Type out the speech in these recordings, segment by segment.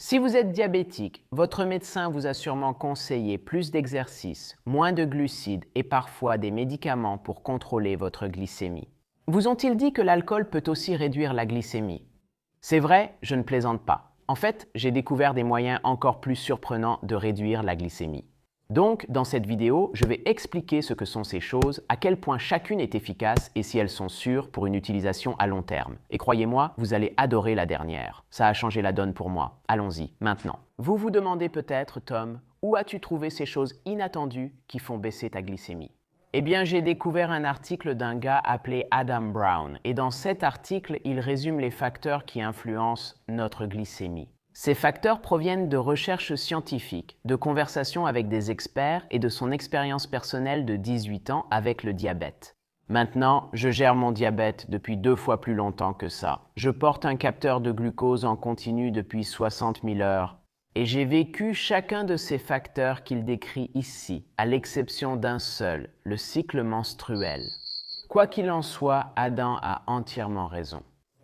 Si vous êtes diabétique, votre médecin vous a sûrement conseillé plus d'exercice, moins de glucides et parfois des médicaments pour contrôler votre glycémie. Vous ont-ils dit que l'alcool peut aussi réduire la glycémie? C'est vrai, je ne plaisante pas. En fait, j'ai découvert des moyens encore plus surprenants de réduire la glycémie. Donc, dans cette vidéo, je vais expliquer ce que sont ces choses, à quel point chacune est efficace et si elles sont sûres pour une utilisation à long terme. Et croyez-moi, vous allez adorer la dernière. Ça a changé la donne pour moi. Allons-y, maintenant. Vous vous demandez peut-être, Tom, où as-tu trouvé ces choses inattendues qui font baisser ta glycémie? Eh bien, j'ai découvert un article d'un gars appelé Adam Brown. Et dans cet article, il résume les facteurs qui influencent notre glycémie. Ces facteurs proviennent de recherches scientifiques, de conversations avec des experts et de son expérience personnelle de 18 ans avec le diabète. Maintenant, je gère mon diabète depuis 2 fois plus longtemps que ça. Je porte un capteur de glucose en continu depuis 60 000 heures. Et j'ai vécu chacun de ces facteurs qu'il décrit ici, à l'exception d'un seul, le cycle menstruel. Quoi qu'il en soit, Adam a entièrement raison.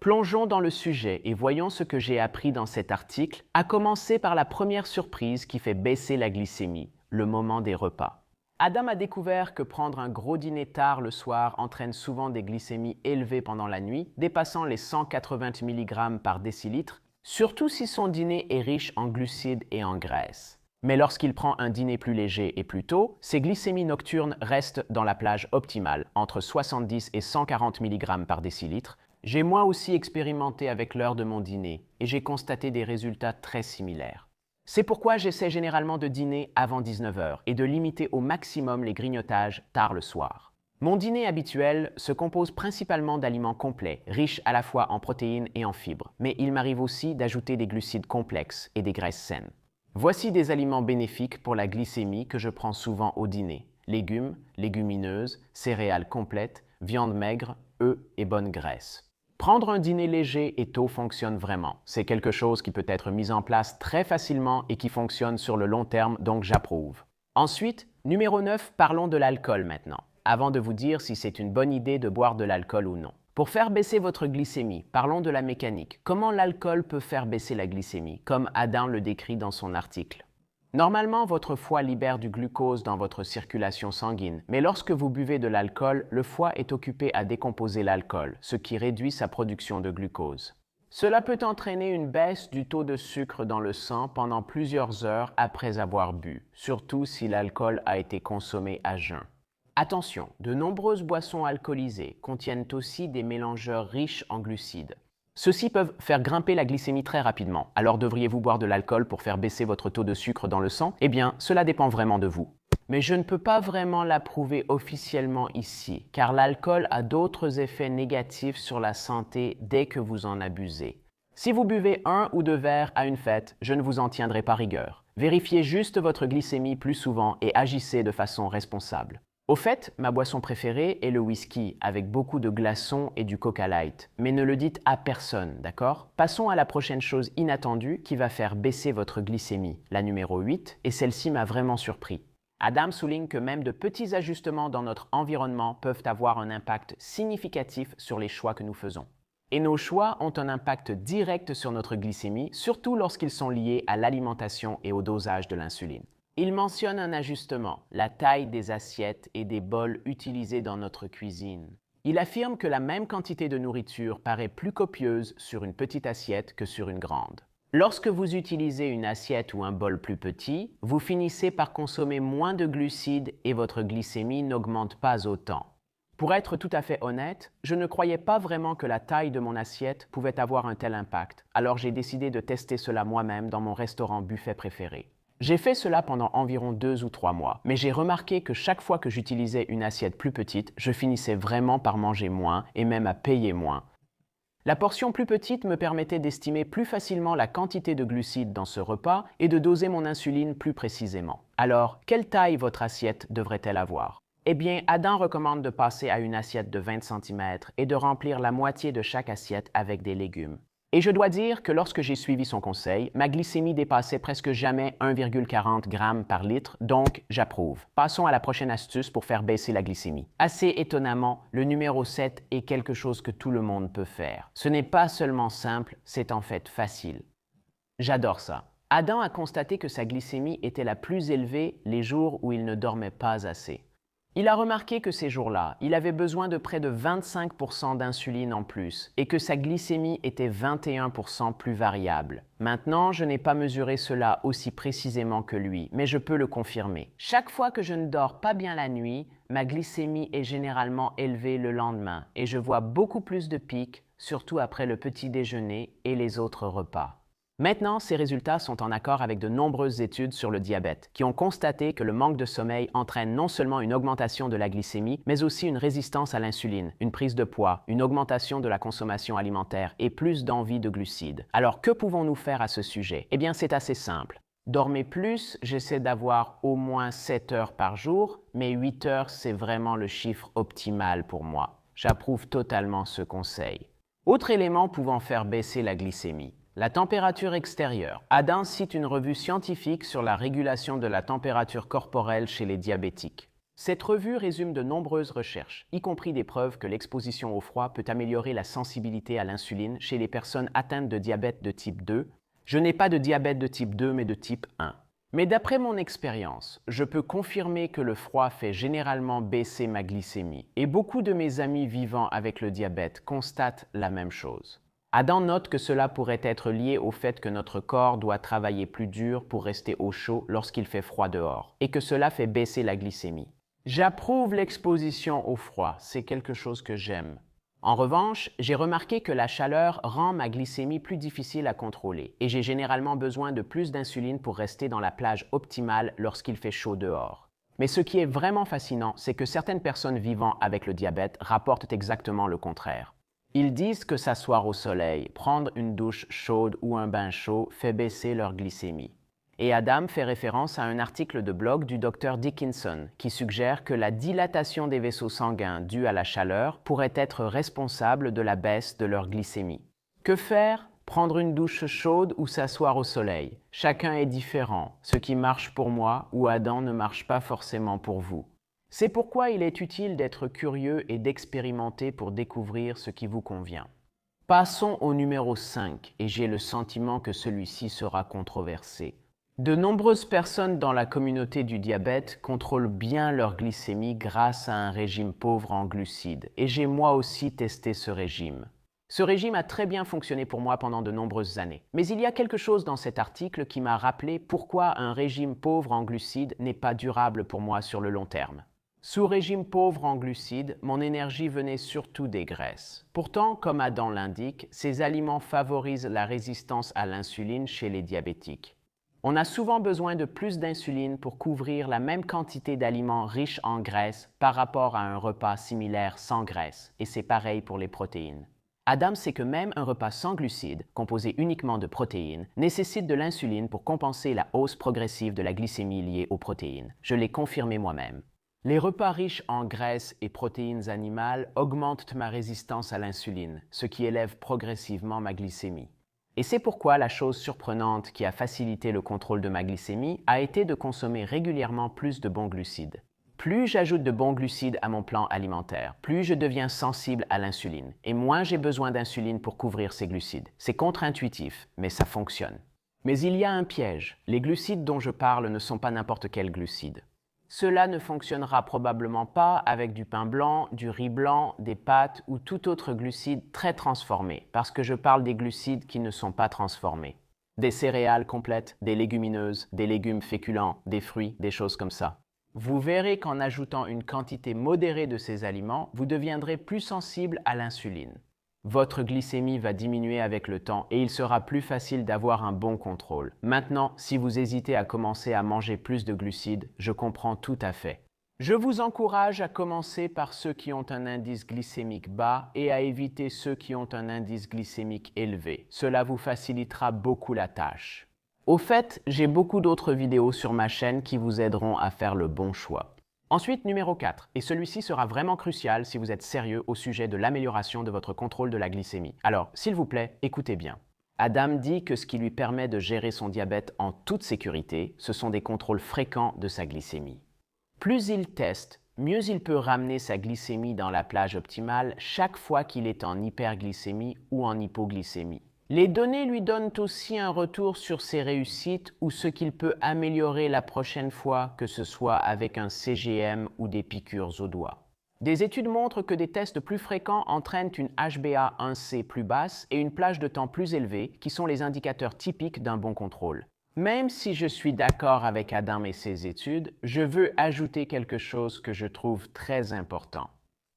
Plongeons dans le sujet et voyons ce que j'ai appris dans cet article, à commencer par la première surprise qui fait baisser la glycémie, le moment des repas. Adam a découvert que prendre un gros dîner tard le soir entraîne souvent des glycémies élevées pendant la nuit, dépassant les 180 mg par décilitre, surtout si son dîner est riche en glucides et en graisse. Mais lorsqu'il prend un dîner plus léger et plus tôt, ses glycémies nocturnes restent dans la plage optimale, entre 70 et 140 mg par décilitre. J'ai moi aussi expérimenté avec l'heure de mon dîner et j'ai constaté des résultats très similaires. C'est pourquoi j'essaie généralement de dîner avant 19 h et de limiter au maximum les grignotages tard le soir. Mon dîner habituel se compose principalement d'aliments complets, riches à la fois en protéines et en fibres, mais il m'arrive aussi d'ajouter des glucides complexes et des graisses saines. Voici des aliments bénéfiques pour la glycémie que je prends souvent au dîner. Légumes, légumineuses, céréales complètes, viande maigre, œufs et bonne graisse. Prendre un dîner léger et tôt fonctionne vraiment. C'est quelque chose qui peut être mis en place très facilement et qui fonctionne sur le long terme, donc j'approuve. Ensuite, numéro 9, parlons de l'alcool maintenant, avant de vous dire si c'est une bonne idée de boire de l'alcool ou non. Pour faire baisser votre glycémie, parlons de la mécanique. Comment l'alcool peut faire baisser la glycémie, comme Adam le décrit dans son article? Normalement, votre foie libère du glucose dans votre circulation sanguine, mais lorsque vous buvez de l'alcool, le foie est occupé à décomposer l'alcool, ce qui réduit sa production de glucose. Cela peut entraîner une baisse du taux de sucre dans le sang pendant plusieurs heures après avoir bu, surtout si l'alcool a été consommé à jeun. Attention, de nombreuses boissons alcoolisées contiennent aussi des mélangeurs riches en glucides. Ceux-ci peuvent faire grimper la glycémie très rapidement. Alors devriez-vous boire de l'alcool pour faire baisser votre taux de sucre dans le sang? Eh bien, cela dépend vraiment de vous. Mais je ne peux pas vraiment l'approuver officiellement ici, car l'alcool a d'autres effets négatifs sur la santé dès que vous en abusez. Si vous buvez 1 ou 2 verres à une fête, je ne vous en tiendrai pas rigueur. Vérifiez juste votre glycémie plus souvent et agissez de façon responsable. Au fait, ma boisson préférée est le whisky, avec beaucoup de glaçons et du Coca Light. Mais ne le dites à personne, d'accord? Passons à la prochaine chose inattendue qui va faire baisser votre glycémie, la numéro 8, et celle-ci m'a vraiment surpris. Adam souligne que même de petits ajustements dans notre environnement peuvent avoir un impact significatif sur les choix que nous faisons. Et nos choix ont un impact direct sur notre glycémie, surtout lorsqu'ils sont liés à l'alimentation et au dosage de l'insuline. Il mentionne un ajustement, la taille des assiettes et des bols utilisés dans notre cuisine. Il affirme que la même quantité de nourriture paraît plus copieuse sur une petite assiette que sur une grande. Lorsque vous utilisez une assiette ou un bol plus petit, vous finissez par consommer moins de glucides et votre glycémie n'augmente pas autant. Pour être tout à fait honnête, je ne croyais pas vraiment que la taille de mon assiette pouvait avoir un tel impact, alors j'ai décidé de tester cela moi-même dans mon restaurant buffet préféré. J'ai fait cela pendant environ 2 ou 3 mois, mais j'ai remarqué que chaque fois que j'utilisais une assiette plus petite, je finissais vraiment par manger moins et même à payer moins. La portion plus petite me permettait d'estimer plus facilement la quantité de glucides dans ce repas et de doser mon insuline plus précisément. Alors, quelle taille votre assiette devrait-elle avoir? Eh bien, Adam recommande de passer à une assiette de 20 cm et de remplir la moitié de chaque assiette avec des légumes. Et je dois dire que lorsque j'ai suivi son conseil, ma glycémie dépassait presque jamais 1,40 g par litre, donc j'approuve. Passons à la prochaine astuce pour faire baisser la glycémie. Assez étonnamment, le numéro 7 est quelque chose que tout le monde peut faire. Ce n'est pas seulement simple, c'est en fait facile. J'adore ça. Adam a constaté que sa glycémie était la plus élevée les jours où il ne dormait pas assez. Il a remarqué que ces jours-là, il avait besoin de près de 25% d'insuline en plus et que sa glycémie était 21% plus variable. Maintenant, je n'ai pas mesuré cela aussi précisément que lui, mais je peux le confirmer. Chaque fois que je ne dors pas bien la nuit, ma glycémie est généralement élevée le lendemain et je vois beaucoup plus de pics, surtout après le petit déjeuner et les autres repas. Maintenant, ces résultats sont en accord avec de nombreuses études sur le diabète, qui ont constaté que le manque de sommeil entraîne non seulement une augmentation de la glycémie, mais aussi une résistance à l'insuline, une prise de poids, une augmentation de la consommation alimentaire et plus d'envie de glucides. Alors, que pouvons-nous faire à ce sujet? Eh bien, c'est assez simple. Dormez plus, j'essaie d'avoir au moins 7 heures par jour, mais 8 heures, c'est vraiment le chiffre optimal pour moi. J'approuve totalement ce conseil. Autre élément pouvant faire baisser la glycémie. La température extérieure. Adam cite une revue scientifique sur la régulation de la température corporelle chez les diabétiques. Cette revue résume de nombreuses recherches, y compris des preuves que l'exposition au froid peut améliorer la sensibilité à l'insuline chez les personnes atteintes de diabète de type 2. Je n'ai pas de diabète de type 2, mais de type 1. Mais d'après mon expérience, je peux confirmer que le froid fait généralement baisser ma glycémie, et beaucoup de mes amis vivant avec le diabète constatent la même chose. Adam note que cela pourrait être lié au fait que notre corps doit travailler plus dur pour rester au chaud lorsqu'il fait froid dehors, et que cela fait baisser la glycémie. J'approuve l'exposition au froid, c'est quelque chose que j'aime. En revanche, j'ai remarqué que la chaleur rend ma glycémie plus difficile à contrôler, et j'ai généralement besoin de plus d'insuline pour rester dans la plage optimale lorsqu'il fait chaud dehors. Mais ce qui est vraiment fascinant, c'est que certaines personnes vivant avec le diabète rapportent exactement le contraire. Ils disent que s'asseoir au soleil, prendre une douche chaude ou un bain chaud fait baisser leur glycémie. Et Adam fait référence à un article de blog du Dr Dickinson qui suggère que la dilatation des vaisseaux sanguins due à la chaleur pourrait être responsable de la baisse de leur glycémie. Que faire? Prendre une douche chaude ou s'asseoir au soleil? Chacun est différent. Ce qui marche pour moi ou Adam ne marche pas forcément pour vous. C'est pourquoi il est utile d'être curieux et d'expérimenter pour découvrir ce qui vous convient. Passons au numéro 5, et j'ai le sentiment que celui-ci sera controversé. De nombreuses personnes dans la communauté du diabète contrôlent bien leur glycémie grâce à un régime pauvre en glucides, et j'ai moi aussi testé ce régime. Ce régime a très bien fonctionné pour moi pendant de nombreuses années. Mais il y a quelque chose dans cet article qui m'a rappelé pourquoi un régime pauvre en glucides n'est pas durable pour moi sur le long terme. Sous régime pauvre en glucides, mon énergie venait surtout des graisses. Pourtant, comme Adam l'indique, ces aliments favorisent la résistance à l'insuline chez les diabétiques. On a souvent besoin de plus d'insuline pour couvrir la même quantité d'aliments riches en graisses par rapport à un repas similaire sans graisse, et c'est pareil pour les protéines. Adam sait que même un repas sans glucides, composé uniquement de protéines, nécessite de l'insuline pour compenser la hausse progressive de la glycémie liée aux protéines. Je l'ai confirmé moi-même. Les repas riches en graisses et protéines animales augmentent ma résistance à l'insuline, ce qui élève progressivement ma glycémie. Et c'est pourquoi la chose surprenante qui a facilité le contrôle de ma glycémie a été de consommer régulièrement plus de bons glucides. Plus j'ajoute de bons glucides à mon plan alimentaire, plus je deviens sensible à l'insuline, et moins j'ai besoin d'insuline pour couvrir ces glucides. C'est contre-intuitif, mais ça fonctionne. Mais il y a un piège. Les glucides dont je parle ne sont pas n'importe quels glucides. Cela ne fonctionnera probablement pas avec du pain blanc, du riz blanc, des pâtes ou tout autre glucide très transformé, parce que je parle des glucides qui ne sont pas transformés. Des céréales complètes, des légumineuses, des légumes féculents, des fruits, des choses comme ça. Vous verrez qu'en ajoutant une quantité modérée de ces aliments, vous deviendrez plus sensible à l'insuline. Votre glycémie va diminuer avec le temps et il sera plus facile d'avoir un bon contrôle. Maintenant, si vous hésitez à commencer à manger plus de glucides, je comprends tout à fait. Je vous encourage à commencer par ceux qui ont un indice glycémique bas et à éviter ceux qui ont un indice glycémique élevé. Cela vous facilitera beaucoup la tâche. Au fait, j'ai beaucoup d'autres vidéos sur ma chaîne qui vous aideront à faire le bon choix. Ensuite, numéro 4, et celui-ci sera vraiment crucial si vous êtes sérieux au sujet de l'amélioration de votre contrôle de la glycémie. Alors, s'il vous plaît, écoutez bien. Adam dit que ce qui lui permet de gérer son diabète en toute sécurité, ce sont des contrôles fréquents de sa glycémie. Plus il teste, mieux il peut ramener sa glycémie dans la plage optimale chaque fois qu'il est en hyperglycémie ou en hypoglycémie. Les données lui donnent aussi un retour sur ses réussites ou ce qu'il peut améliorer la prochaine fois, que ce soit avec un CGM ou des piqûres au doigt. Des études montrent que des tests plus fréquents entraînent une HbA1c plus basse et une plage de temps plus élevée, qui sont les indicateurs typiques d'un bon contrôle. Même si je suis d'accord avec Adam et ses études, je veux ajouter quelque chose que je trouve très important.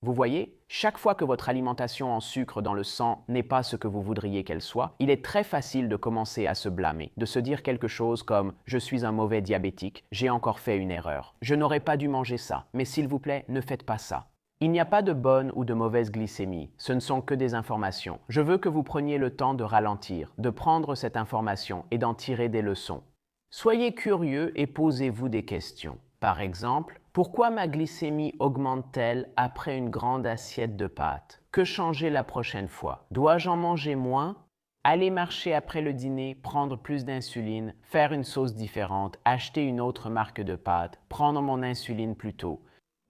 Vous voyez, chaque fois que votre alimentation en sucre dans le sang n'est pas ce que vous voudriez qu'elle soit, il est très facile de commencer à se blâmer, de se dire quelque chose comme « je suis un mauvais diabétique, j'ai encore fait une erreur, je n'aurais pas dû manger ça, mais s'il vous plaît, ne faites pas ça ». Il n'y a pas de bonne ou de mauvaise glycémie, ce ne sont que des informations. Je veux que vous preniez le temps de ralentir, de prendre cette information et d'en tirer des leçons. Soyez curieux et posez-vous des questions. Par exemple, pourquoi ma glycémie augmente-t-elle après une grande assiette de pâtes? Que changer la prochaine fois? Dois-je en manger moins? Aller marcher après le dîner, prendre plus d'insuline, faire une sauce différente, acheter une autre marque de pâtes, prendre mon insuline plus tôt.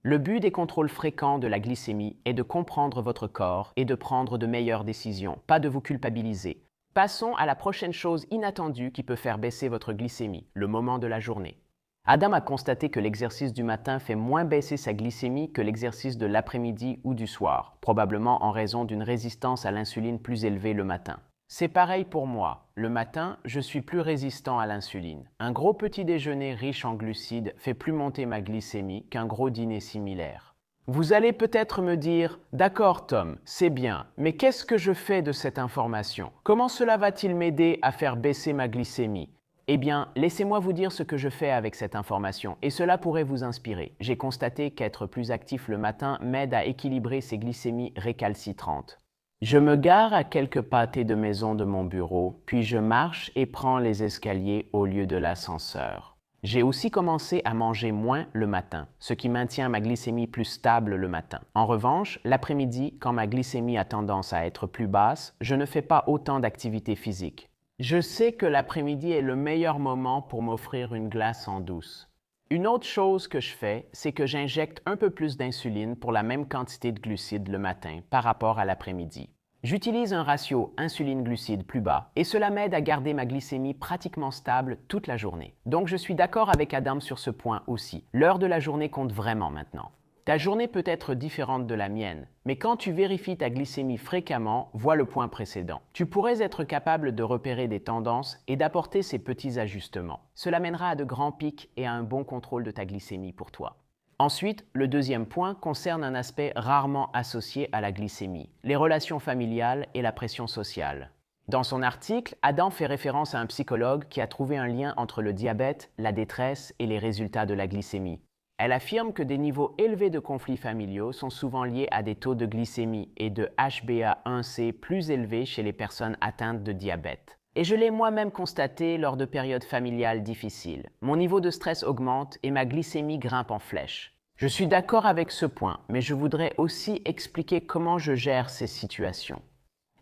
Le but des contrôles fréquents de la glycémie est de comprendre votre corps et de prendre de meilleures décisions, pas de vous culpabiliser. Passons à la prochaine chose inattendue qui peut faire baisser votre glycémie, le moment de la journée. Adam a constaté que l'exercice du matin fait moins baisser sa glycémie que l'exercice de l'après-midi ou du soir, probablement en raison d'une résistance à l'insuline plus élevée le matin. C'est pareil pour moi. Le matin, je suis plus résistant à l'insuline. Un gros petit déjeuner riche en glucides fait plus monter ma glycémie qu'un gros dîner similaire. Vous allez peut-être me dire « D'accord Tom, c'est bien, mais qu'est-ce que je fais de cette information? Comment cela va-t-il m'aider à faire baisser ma glycémie ?» Eh bien, laissez-moi vous dire ce que je fais avec cette information, et cela pourrait vous inspirer. J'ai constaté qu'être plus actif le matin m'aide à équilibrer ces glycémies récalcitrantes. Je me gare à quelques pâtés de maison de mon bureau, puis je marche et prends les escaliers au lieu de l'ascenseur. J'ai aussi commencé à manger moins le matin, ce qui maintient ma glycémie plus stable le matin. En revanche, l'après-midi, quand ma glycémie a tendance à être plus basse, je ne fais pas autant d'activité physique. Je sais que l'après-midi est le meilleur moment pour m'offrir une glace en douce. Une autre chose que je fais, c'est que j'injecte un peu plus d'insuline pour la même quantité de glucides le matin par rapport à l'après-midi. J'utilise un ratio insuline-glucides plus bas et cela m'aide à garder ma glycémie pratiquement stable toute la journée. Donc je suis d'accord avec Adam sur ce point aussi. L'heure de la journée compte vraiment maintenant. Ta journée peut être différente de la mienne, mais quand tu vérifies ta glycémie fréquemment, vois le point précédent. Tu pourrais être capable de repérer des tendances et d'apporter ces petits ajustements. Cela mènera à de grands pics et à un bon contrôle de ta glycémie pour toi. Ensuite, le deuxième point concerne un aspect rarement associé à la glycémie, les relations familiales et la pression sociale. Dans son article, Adam fait référence à un psychologue qui a trouvé un lien entre le diabète, la détresse et les résultats de la glycémie. Elle affirme que des niveaux élevés de conflits familiaux sont souvent liés à des taux de glycémie et de HbA1c plus élevés chez les personnes atteintes de diabète. Et je l'ai moi-même constaté lors de périodes familiales difficiles. Mon niveau de stress augmente et ma glycémie grimpe en flèche. Je suis d'accord avec ce point, mais je voudrais aussi expliquer comment je gère ces situations.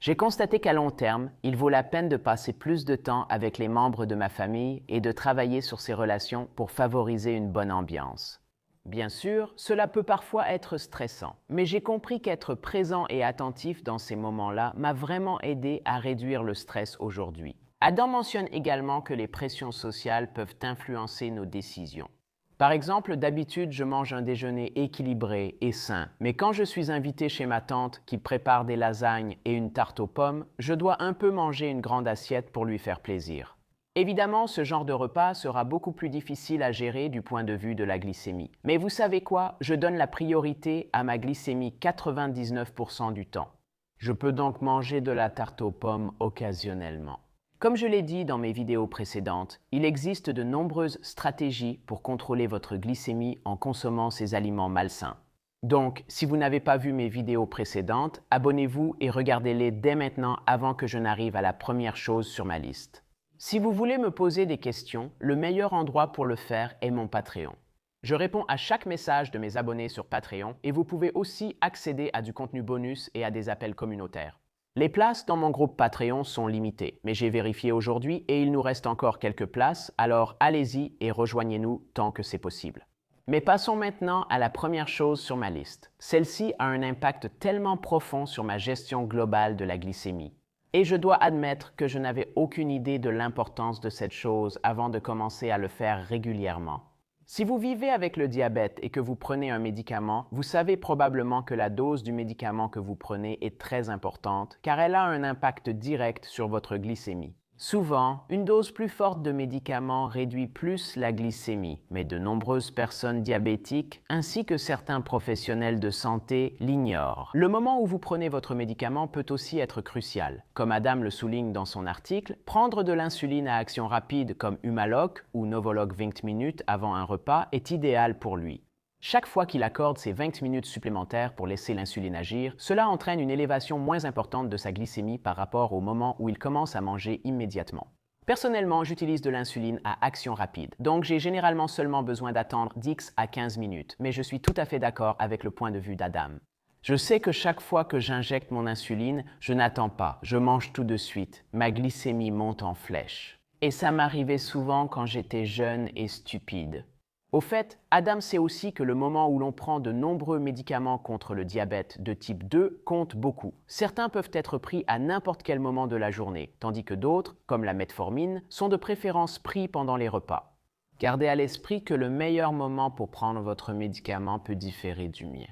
J'ai constaté qu'à long terme, il vaut la peine de passer plus de temps avec les membres de ma famille et de travailler sur ces relations pour favoriser une bonne ambiance. Bien sûr, cela peut parfois être stressant, mais j'ai compris qu'être présent et attentif dans ces moments-là m'a vraiment aidé à réduire le stress aujourd'hui. Adam mentionne également que les pressions sociales peuvent influencer nos décisions. Par exemple, d'habitude, je mange un déjeuner équilibré et sain, mais quand je suis invité chez ma tante qui prépare des lasagnes et une tarte aux pommes, je dois un peu manger une grande assiette pour lui faire plaisir. Évidemment, ce genre de repas sera beaucoup plus difficile à gérer du point de vue de la glycémie. Mais vous savez quoi? Je donne la priorité à ma glycémie 99% du temps. Je peux donc manger de la tarte aux pommes occasionnellement. Comme je l'ai dit dans mes vidéos précédentes, il existe de nombreuses stratégies pour contrôler votre glycémie en consommant ces aliments malsains. Donc, si vous n'avez pas vu mes vidéos précédentes, abonnez-vous et regardez-les dès maintenant avant que je n'arrive à la première chose sur ma liste. Si vous voulez me poser des questions, le meilleur endroit pour le faire est mon Patreon. Je réponds à chaque message de mes abonnés sur Patreon et vous pouvez aussi accéder à du contenu bonus et à des appels communautaires. Les places dans mon groupe Patreon sont limitées, mais j'ai vérifié aujourd'hui et il nous reste encore quelques places, alors allez-y et rejoignez-nous tant que c'est possible. Mais passons maintenant à la première chose sur ma liste. Celle-ci a un impact tellement profond sur ma gestion globale de la glycémie. Et je dois admettre que je n'avais aucune idée de l'importance de cette chose avant de commencer à le faire régulièrement. Si vous vivez avec le diabète et que vous prenez un médicament, vous savez probablement que la dose du médicament que vous prenez est très importante car elle a un impact direct sur votre glycémie. Souvent, une dose plus forte de médicaments réduit plus la glycémie, mais de nombreuses personnes diabétiques, ainsi que certains professionnels de santé, l'ignorent. Le moment où vous prenez votre médicament peut aussi être crucial. Comme Adam le souligne dans son article, prendre de l'insuline à action rapide comme Humalog ou Novolog 20 minutes avant un repas est idéal pour lui. Chaque fois qu'il accorde ces 20 minutes supplémentaires pour laisser l'insuline agir, cela entraîne une élévation moins importante de sa glycémie par rapport au moment où il commence à manger immédiatement. Personnellement, j'utilise de l'insuline à action rapide, donc j'ai généralement seulement besoin d'attendre 10 à 15 minutes, mais je suis tout à fait d'accord avec le point de vue d'Adam. Je sais que chaque fois que j'injecte mon insuline, je n'attends pas, je mange tout de suite, ma glycémie monte en flèche. Et ça m'arrivait souvent quand j'étais jeune et stupide. Au fait, Adam sait aussi que le moment où l'on prend de nombreux médicaments contre le diabète de type 2 compte beaucoup. Certains peuvent être pris à n'importe quel moment de la journée, tandis que d'autres, comme la metformine, sont de préférence pris pendant les repas. Gardez à l'esprit que le meilleur moment pour prendre votre médicament peut différer du mien.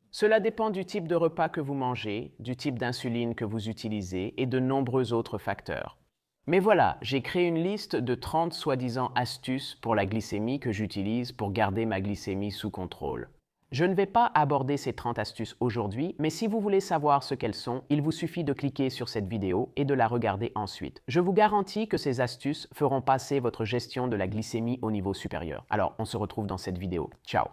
Cela dépend du type de repas que vous mangez, du type d'insuline que vous utilisez et de nombreux autres facteurs. Mais voilà, j'ai créé une liste de 30 soi-disant astuces pour la glycémie que j'utilise pour garder ma glycémie sous contrôle. Je ne vais pas aborder ces 30 astuces aujourd'hui, mais si vous voulez savoir ce qu'elles sont, il vous suffit de cliquer sur cette vidéo et de la regarder ensuite. Je vous garantis que ces astuces feront passer votre gestion de la glycémie au niveau supérieur. Alors, on se retrouve dans cette vidéo. Ciao!